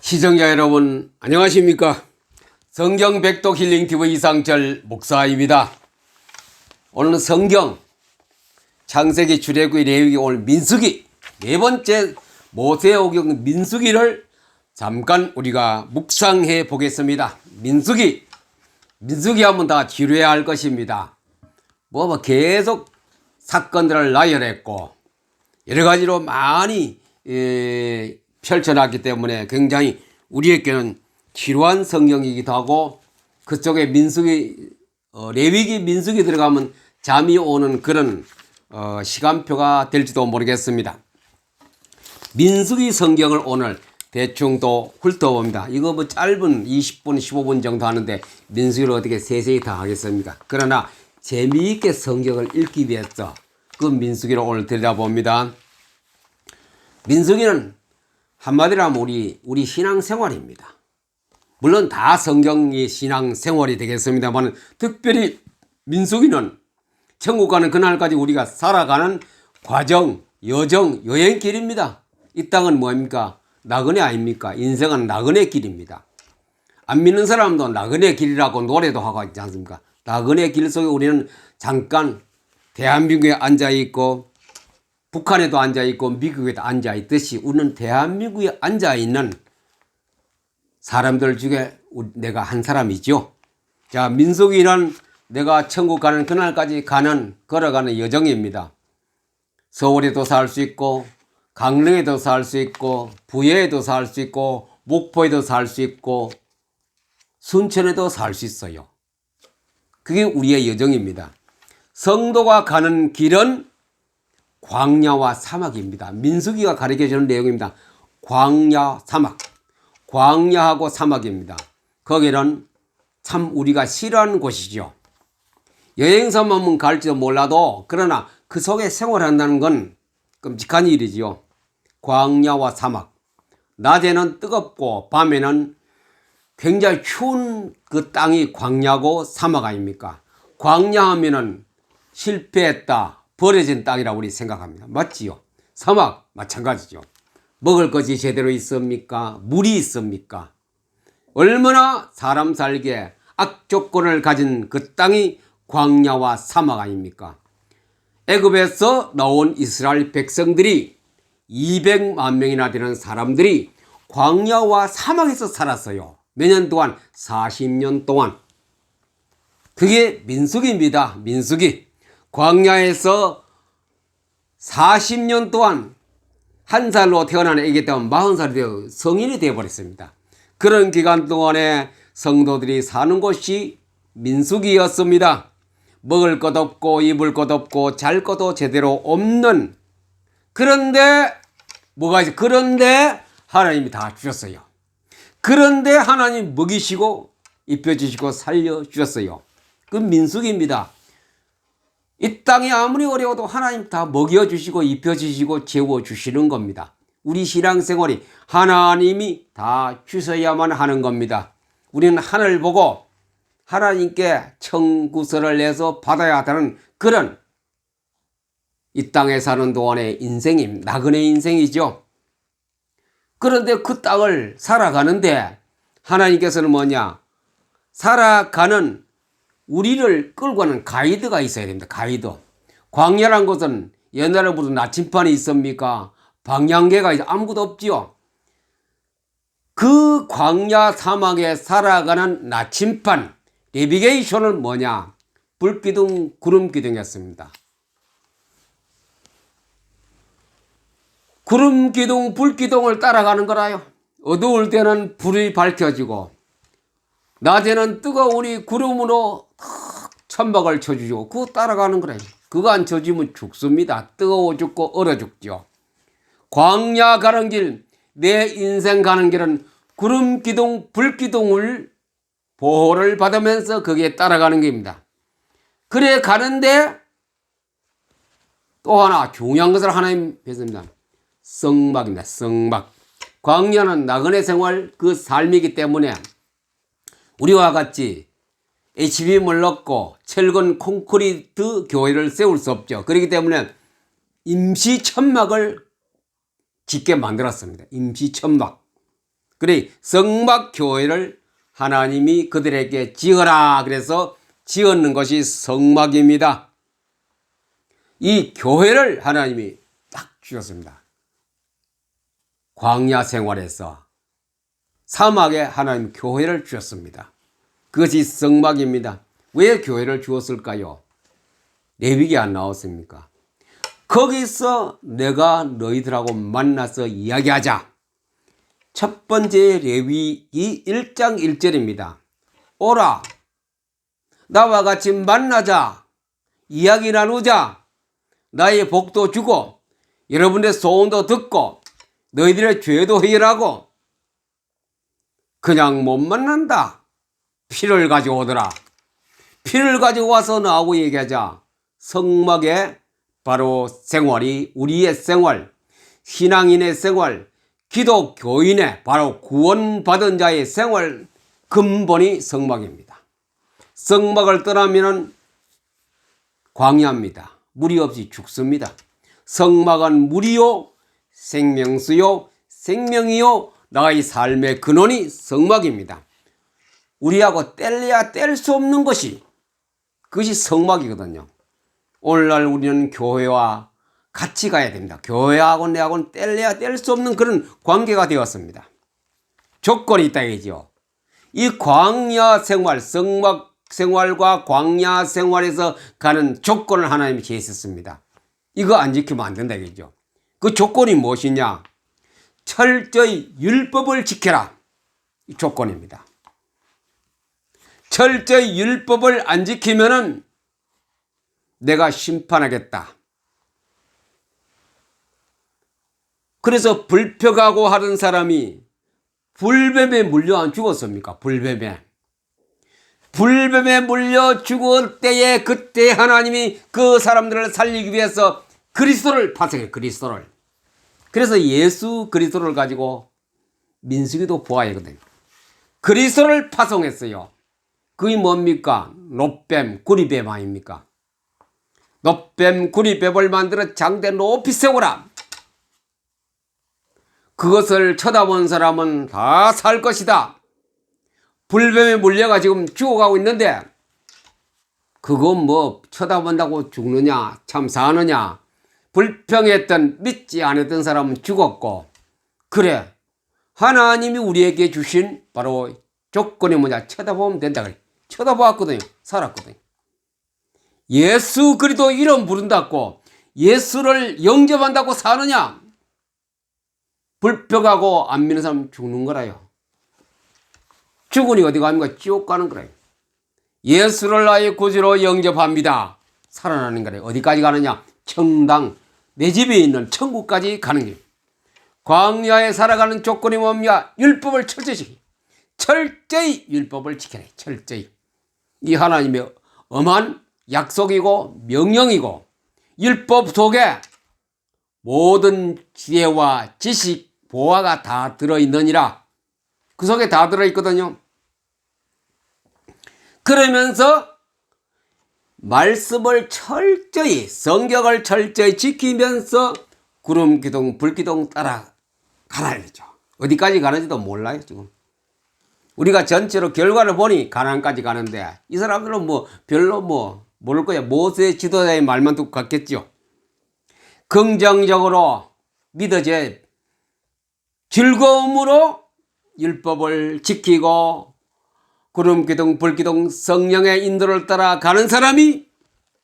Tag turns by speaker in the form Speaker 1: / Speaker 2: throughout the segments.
Speaker 1: 시청자 여러분 안녕하십니까? 성경 백독 힐링TV 이상철 목사입니다. 오늘은 성경 창세기, 출애굽기, 레위기, 오늘 민수기 네 번째 모세오경 민수기를 잠깐 우리가 묵상해 보겠습니다. 민수기 하면 다 지루해야 할 것입니다. 계속 사건들을 나열했고 여러 가지로 많이 펼쳐놨기 때문에 굉장히 우리에게는 지루한 성경이기도 하고, 그쪽에 민수기, 레위기, 민수기 들어가면 잠이 오는 그런 시간표가 될지도 모르겠습니다. 민수기 성경을 오늘 대충 또 훑어봅니다. 이거 짧은 20분, 15분 정도 하는데 민수기를 어떻게 세세히 다 하겠습니까? 그러나 재미있게 성경을 읽기 위해서 그 민수기를 오늘 들여다봅니다. 민수기는 한마디로 하면 우리 신앙생활입니다. 물론 다 성경이 신앙생활이 되겠습니다만, 특별히 민수기는 천국 가는 그날까지 우리가 살아가는 과정, 여정, 여행길입니다. 이 땅은 뭡니까? 나그네 아닙니까? 인생은 나그네 길입니다. 안 믿는 사람도 나그네 길이라고 노래도 하고 있지 않습니까? 나그네 길 속에 우리는 잠깐 대한민국에 앉아있고 북한에도 앉아있고 미국에도 앉아있듯이 우리는 대한민국에 앉아있는 사람들 중에 내가 한 사람이죠. 자, 민수기는 내가 천국 가는 그날까지 걸어가는 여정입니다. 서울에도 살 수 있고 강릉에도 살 수 있고 부여에도 살 수 있고 목포에도 살 수 있고 순천에도 살 수 있어요. 그게 우리의 여정입니다. 성도가 가는 길은 광야와 사막입니다. 민수기가 가르쳐주는 내용입니다. 광야, 사막. 광야하고 사막입니다. 거기는 참 우리가 싫어하는 곳이죠. 여행사만 갈지도 몰라도 그러나 그 속에 생활한다는 건 끔찍한 일이지요. 광야와 사막. 낮에는 뜨겁고 밤에는 굉장히 추운 그 땅이 광야고 사막 아닙니까? 광야하면은 실패했다, 버려진 땅이라고 우리 생각합니다. 맞지요? 사막 마찬가지죠. 먹을 것이 제대로 있습니까? 물이 있습니까? 얼마나 사람 살기에 악조건을 가진 그 땅이 광야와 사막 아닙니까? 애굽에서 나온 이스라엘 백성들이 200만 명이나 되는 사람들이 광야와 사막에서 살았어요. 몇 년 동안? 40년 동안. 그게 민수기입니다. 민수기. 광야에서 40년 동안 한 살로 태어난 애기 때문에 40살이 되어 성인이 되어버렸습니다. 그런 기간 동안에 성도들이 사는 곳이 민수기였습니다. 먹을 것 없고 입을 것 없고 잘 것도 제대로 없는, 그런데 뭐가 있어요? 그런데 하나님이 다 주셨어요. 그런데 하나님 먹이시고 입혀주시고 살려주셨어요. 그 민수기입니다. 이 땅이 아무리 어려워도 하나님 다 먹여주시고 입혀주시고 재워주시는 겁니다. 우리 신앙생활이 하나님이 다 주셔야만 하는 겁니다. 우리는 하늘 보고 하나님께 청구서를 내서 받아야 하는 그런 이 땅에 사는 동안의 인생입니다. 나그네 인생이죠. 그런데 그 땅을 살아가는데 하나님께서는 뭐냐? 살아가는 우리를 끌고 가는 가이드가 있어야 됩니다. 가이드. 광야란 것은 옛날에 무슨 나침판이 있습니까? 방향계가 아무것도 없지요. 그 광야 사막에 살아가는 나침판, 내비게이션은 뭐냐? 불기둥, 구름기둥이었습니다. 구름기둥, 불기둥을 따라가는 거라요. 어두울 때는 불이 밝혀지고 낮에는 뜨거운 구름으로 천막을 쳐주고 그거 따라가는 거래요. 그거 안 쳐주면 죽습니다. 뜨거워 죽고 얼어 죽죠. 광야 가는 길, 내 인생 가는 길은 구름기둥, 불기둥을 보호를 받으면서 거기에 따라가는 겁니다. 그래 가는데 또 하나 중요한 것을 하나님 배웠습니다. 성막입니다. 성막. 광야는 나그네 생활 그 삶이기 때문에 우리와 같이 HBM을 넣고 철근 콘크리트 교회를 세울 수 없죠. 그렇기 때문에 임시 천막을 짓게 만들었습니다. 임시 천막. 그래 성막교회를 하나님이 그들에게 지어라 그래서 지었는 것이 성막입니다. 이 교회를 하나님이 딱 주셨습니다. 광야 생활에서 사막에 하나님 교회를 주셨습니다. 그것이 성막입니다. 왜 교회를 주었을까요? 레위기 안 나왔습니까? 거기서 내가 너희들하고 만나서 이야기하자. 첫 번째 레위기 1장 1절입니다. 오라 나와 같이 만나자. 이야기 나누자. 나의 복도 주고 여러분의 소원도 듣고 너희들의 죄도 해결하고. 그냥 못 만난다. 피를 가지고 오더라. 피를 가지고 와서 나하고 얘기하자. 성막의 바로 생활이 우리의 생활, 신앙인의 생활, 기독교인의 바로 구원받은 자의 생활 근본이 성막입니다. 성막을 떠나면 광야입니다. 물이 없이 죽습니다. 성막은 물이요 생명수요 생명이요 나의 삶의 근원이 성막입니다. 우리하고 뗄래야 뗄 수 없는 것이 그것이 성막이거든요. 오늘날 우리는 교회와 같이 가야 됩니다. 교회하고 내하고는 뗄래야 뗄 수 없는 그런 관계가 되었습니다. 조건이 있다 이죠. 이 광야 생활, 성막 생활과 광야 생활에서 가는 조건을 하나님이 제시했습니다. 이거 안 지키면 안 된다 이죠. 그 조건이 무엇이냐? 철저히 율법을 지켜라. 이 조건입니다. 철저히 율법을 안 지키면은 내가 심판하겠다. 그래서 불평하고 하던 사람이 불뱀에 물려 안 죽었습니까? 불뱀에 물려 죽을 때에 그때 하나님이 그 사람들을 살리기 위해서 그리스도를 파송해. 그리스도를. 그래서 예수 그리스도를 가지고 민수기도 보아야 하거든요. 그리스도를 파송했어요. 그게 뭡니까? 놋뱀, 구리뱀 아닙니까? 놋뱀, 구리뱀을 만들어 장대 높이 세우라. 그것을 쳐다본 사람은 다 살 것이다. 불뱀에 물려가 지금 죽어가고 있는데 그건 뭐 쳐다본다고 죽느냐 참 사느냐. 불평했던 믿지 않았던 사람은 죽었고 그래 하나님이 우리에게 주신 바로 조건이 뭐냐 쳐다보면 된다 그래. 쳐다보았거든요. 살았거든요. 예수 그리스도 이름 부른다고 예수를 영접한다고 사느냐. 불평하고 안 믿는 사람 죽는 거라요. 죽으니 어디 갑니까? 지옥 가는 거라요. 예수를 나의 구주로 영접합니다. 살아나는 거래요. 어디까지 가느냐? 청당 내 집에 있는 천국까지 가는 길. 광야에 살아가는 조건이 뭡니까? 율법을 철저히 율법을 지켜라. 철저히. 이 하나님의 엄한 약속이고 명령이고 율법 속에 모든 지혜와 지식, 보화가 다 들어있느니라. 그 속에 다 들어있거든요. 그러면서 말씀을 철저히 성경을 철저히 지키면서 구름 기둥 불 기둥 따라 가라 이죠. 어디까지 가는지도 몰라요 지금. 우리가 전체로 결과를 보니 가나안까지 가는데 이 사람들은 뭐 별로 뭐 모를 거야. 모세 지도자의 말만 듣고 갔겠죠. 긍정적으로 믿어져 즐거움으로 율법을 지키고 구름 기둥 불 기둥 성령의 인도를 따라 가는 사람이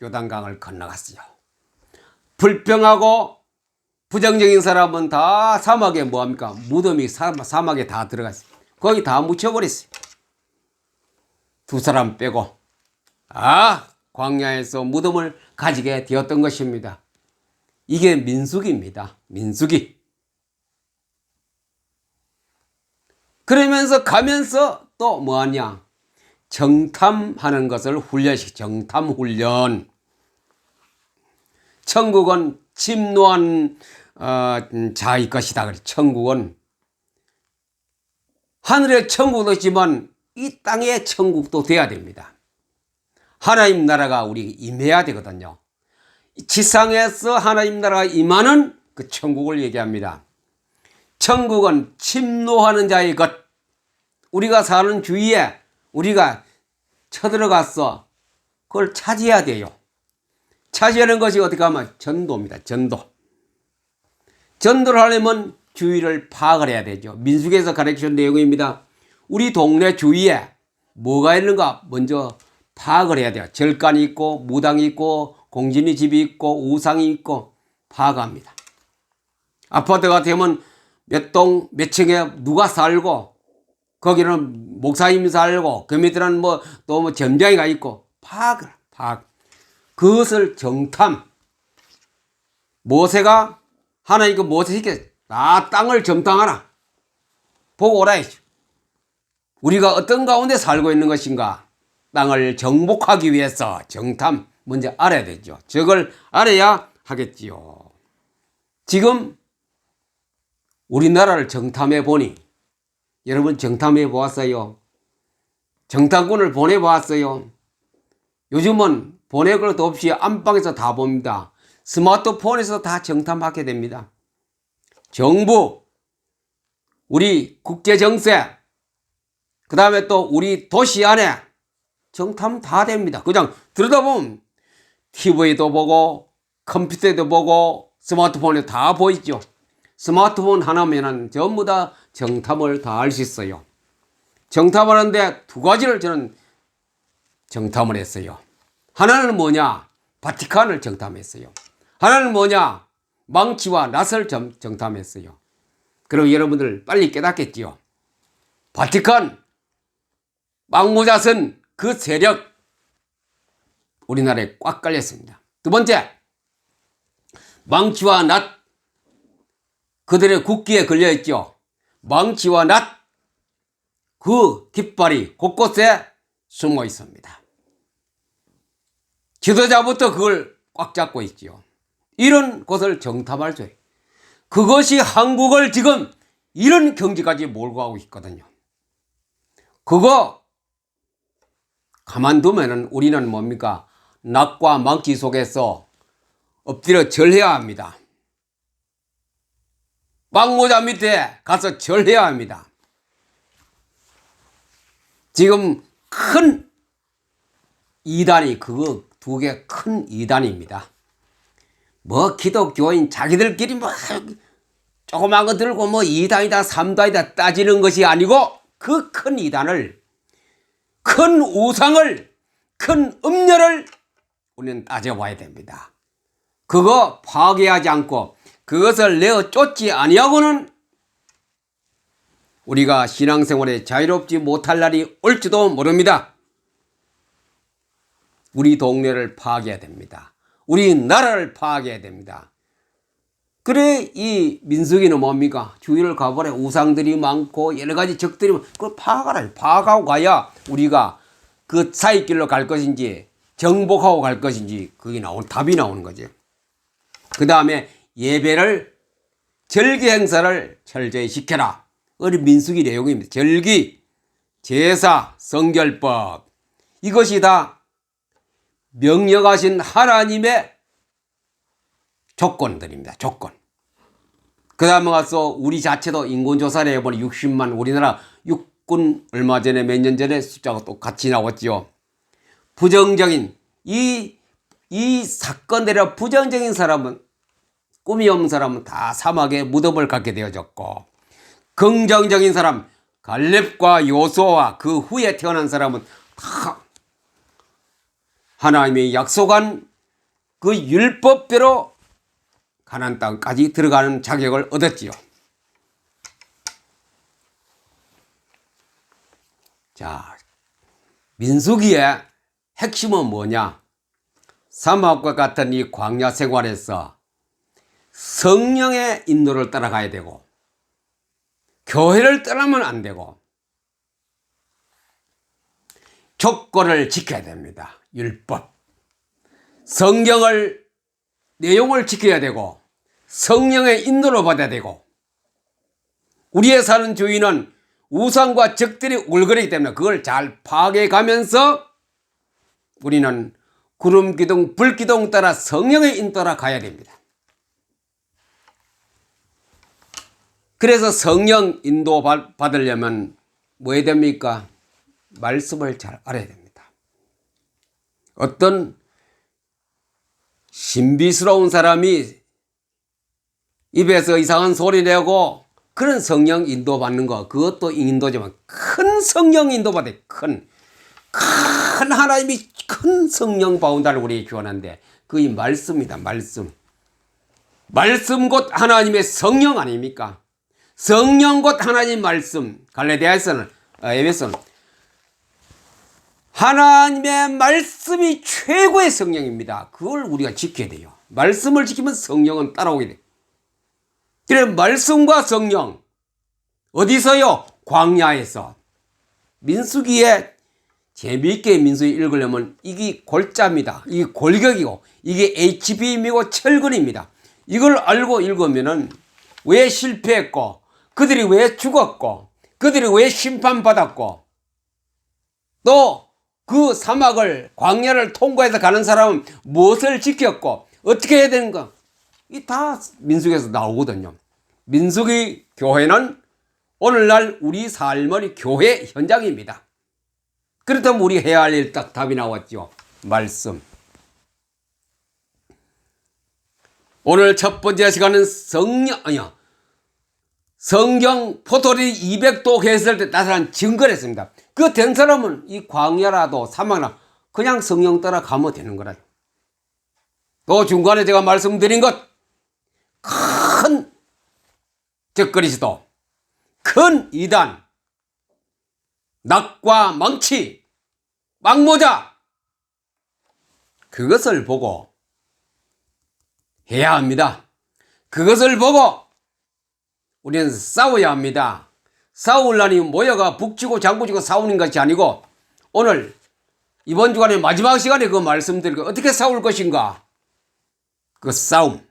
Speaker 1: 요단강을 건너갔어요. 불평하고 부정적인 사람은 다 사막에 뭐합니까? 무덤이 사막에 다 들어갔어요. 거기 다 묻혀버렸어요. 두 사람 빼고 광야에서 무덤을 가지게 되었던 것입니다. 이게 민수기입니다. 민수기. 그러면서 가면서 또 뭐하냐? 정탐하는 것을 훈련시켜. 정탐훈련. 천국은 침노한 자의 것이다. 그래. 천국은 하늘의 천국도 있지만 이 땅의 천국도 돼야 됩니다. 하나님 나라가 우리 임해야 되거든요. 지상에서 하나님 나라가 임하는 그 천국을 얘기합니다. 천국은 침노하는 자의 것. 우리가 사는 주위에 우리가 쳐들어갔어. 그걸 차지해야 돼요. 차지하는 것이 어떻게 하면 전도입니다. 전도. 전도를 하려면 주위를 파악을 해야 되죠. 민수기에서 가르치는 내용입니다. 우리 동네 주위에 뭐가 있는가 먼저 파악을 해야 돼요. 절간이 있고 무당이 있고 공진이 집이 있고 우상이 있고 파악합니다. 아파트 같으면 몇 동 몇 층에 누가 살고 거기는 목사님이 살고 그 밑에는 뭐 또 뭐 점장이가 있고 파악. 그것을 정탐. 모세가 하나님 그 모세에게 나 땅을 점탕하라. 보고 오라 했죠. 우리가 어떤 가운데 살고 있는 것인가. 땅을 정복하기 위해서 정탐 먼저 알아야 되죠. 저걸 알아야 하겠지요. 지금 우리나라를 정탐해 보니 여러분 정탐해 보았어요? 정탐꾼을 보내보았어요? 요즘은 보낼 것도 없이 안방에서 다 봅니다. 스마트폰에서 다 정탐하게 됩니다. 정부, 우리 국제정세, 그 다음에 또 우리 도시 안에 정탐 다 됩니다. 그냥 들여다보면 TV도 보고 컴퓨터도 보고 스마트폰에 다 보이죠. 스마트폰 하나면은 전부 다 정탐을 다 할 수 있어요. 정탐하는데 두 가지를 저는 정탐을 했어요. 하나는 뭐냐? 바티칸을 정탐했어요. 하나는 뭐냐? 망치와 낫을 정탐했어요. 그럼 여러분들 빨리 깨닫겠지요. 바티칸, 망모자선 그 세력 우리나라에 꽉 깔렸습니다. 두 번째, 망치와 낫 그들의 국기에 걸려있죠. 망치와 낫 그 깃발이 곳곳에 숨어 있습니다. 지도자부터 그걸 꽉 잡고 있지요. 이런 곳을 정탐할 수 있어요. 그것이 한국을 지금 이런 경지까지 몰고 가고 있거든요. 그거 가만두면은 우리는 뭡니까? 낫과 망치 속에서 엎드려 절해야 합니다. 망모자 밑에 가서 절해야 합니다. 지금 큰 이단이 그거 두 개 큰 이단입니다. 뭐 기독교인 자기들끼리 뭐 조그만 거 들고 뭐 2단이다 3단이다 따지는 것이 아니고 그 큰 이단을 큰 우상을 큰 음녀를 우리는 따져봐야 됩니다. 그거 파괴하지 않고 그것을 내어 쫓지 아니하고는 우리가 신앙생활에 자유롭지 못할 날이 올지도 모릅니다. 우리 동네를 파괴해야 됩니다. 우리 나라를 파괴해야 됩니다. 그래 이 민수기는 뭡니까? 주위를 가보래 우상들이 많고 여러 가지 적들이 그걸 파악하라. 파악하고 가야 우리가 그 사이길로 갈 것인지 정복하고 갈 것인지 그게 답이 나오는 거죠. 그 다음에 예배를 절기 행사를 철저히 지켜라. 우리 민수기 내용입니다. 절기, 제사, 성결법 이것이 다 명령하신 하나님의 조건들입니다. 조건. 그 다음에 가서 우리 자체도 인구조사를 해보니 60만 우리나라 육군 얼마 전에 몇 년 전에 숫자가 또 같이 나왔죠. 부정적인 이 사건들의 부정적인 사람은 꿈이 없는 사람은 다 사막에 무덤을 갖게 되어졌고 긍정적인 사람 갈렙과 요수아와 그 후에 태어난 사람은 다 하나님이 약속한 그 율법대로 가나안 땅까지 들어가는 자격을 얻었지요. 자, 민수기의 핵심은 뭐냐? 사막과 같은 이 광야 생활에서 성령의 인도를 따라가야 되고 교회를 떠나면 안 되고 조건을 지켜야 됩니다. 율법. 성경을 내용을 지켜야 되고 성령의 인도를 받아야 되고 우리의 사는 주위는 우상과 적들이 울거리기 때문에 그걸 잘 파악해 가면서 우리는 구름 기둥, 불 기둥 따라 성령의 인도 따라 가야 됩니다. 그래서 성령 인도 받으려면 뭐 해야 됩니까? 말씀을 잘 알아야 됩니다. 어떤 신비스러운 사람이 입에서 이상한 소리 내고 그런 성령 인도 받는 거, 그것도 인도지만 큰 성령 인도 받아야 큰 하나님이 큰 성령 바운다를 우리에게 주어놨는데 그게 말씀입니다. 말씀 곧 하나님의 성령 아닙니까? 성령 곧 하나님 말씀. 갈라디아에서는 에베소는 하나님의 말씀이 최고의 성령입니다. 그걸 우리가 지켜야 돼요. 말씀을 지키면 성령은 따라오게 돼요. 그래 말씀과 성령 어디서요? 광야에서. 민수기에 재미있게 민수기 읽으려면 이게 골자입니다. 이게 골격이고 이게 HBM이고 철근입니다. 이걸 알고 읽으면은 왜 실패했고 그들이 왜 죽었고 그들이 왜 심판받았고 또 그 사막을 광야를 통과해서 가는 사람은 무엇을 지켰고 어떻게 해야 되는가 이 다 민수기에서 나오거든요. 민수기 교회는 오늘날 우리 삶의 교회 현장입니다. 그렇다면 우리 해야 할 일 딱 답이 나왔죠. 말씀. 오늘 첫 번째 시간은 성경 포도리 200도 했을 때 나타난 증거를 했습니다. 그 된 사람은 이 광야라도 사막이나 그냥 성령 따라 가면 되는 거라요. 또 중간에 제가 말씀드린 것 큰 적그리스도 큰 이단 낙과 망치 망모자 그것을 보고 해야 합니다. 그것을 보고 우리는 싸워야 합니다. 싸우려니 모여가 북치고 장구치고 싸우는 것이 아니고 오늘 이번 주간의 마지막 시간에 그 말씀드리고 어떻게 싸울 것인가 그 싸움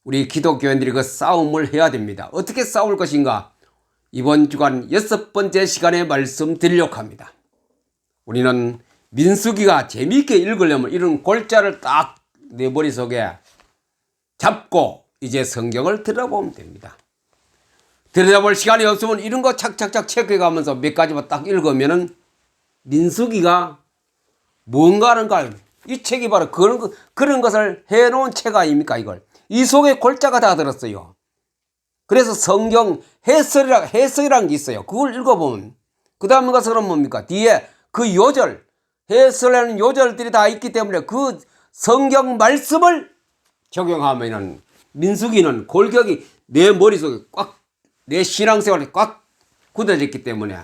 Speaker 1: 우리 기독교인들이 그 싸움을 해야 됩니다. 어떻게 싸울 것인가 이번 주간 6번째 시간에 말씀드리려고 합니다. 우리는 민수기가 재미있게 읽으려면 이런 골자를 딱 내 머릿속에 잡고 이제 성경을 들어보면 됩니다. 들여다볼 시간이 없으면 이런 거 착착착 체크해 가면서 몇 가지만 딱 읽으면은 민수기가 뭔가 하는가 이 책이 바로 그런 것을 해놓은 책 아닙니까 이걸 이 속에 골자가 다 들었어요. 그래서 성경 해설이라는 게 있어요. 그걸 읽어보면 그 다음 것은 뭡니까 뒤에 그 요절 해설하는 요절들이 다 있기 때문에 그 성경 말씀을 적용하면은 민수기는 골격이 내 머릿속에 꽉 내 신앙생활에 꽉 굳어졌기 때문에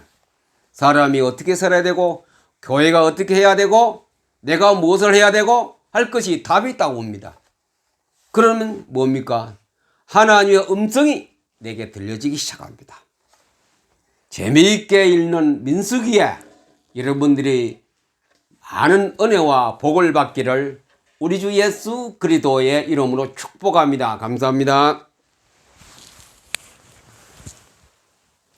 Speaker 1: 사람이 어떻게 살아야 되고 교회가 어떻게 해야 되고 내가 무엇을 해야 되고 할 것이 답이 있다고 봅니다. 그러면 뭡니까? 하나님의 음성이 내게 들려지기 시작합니다. 재미있게 읽는 민수기에 여러분들이 많은 은혜와 복을 받기를 우리 주 예수 그리스도의 이름으로 축복합니다. 감사합니다.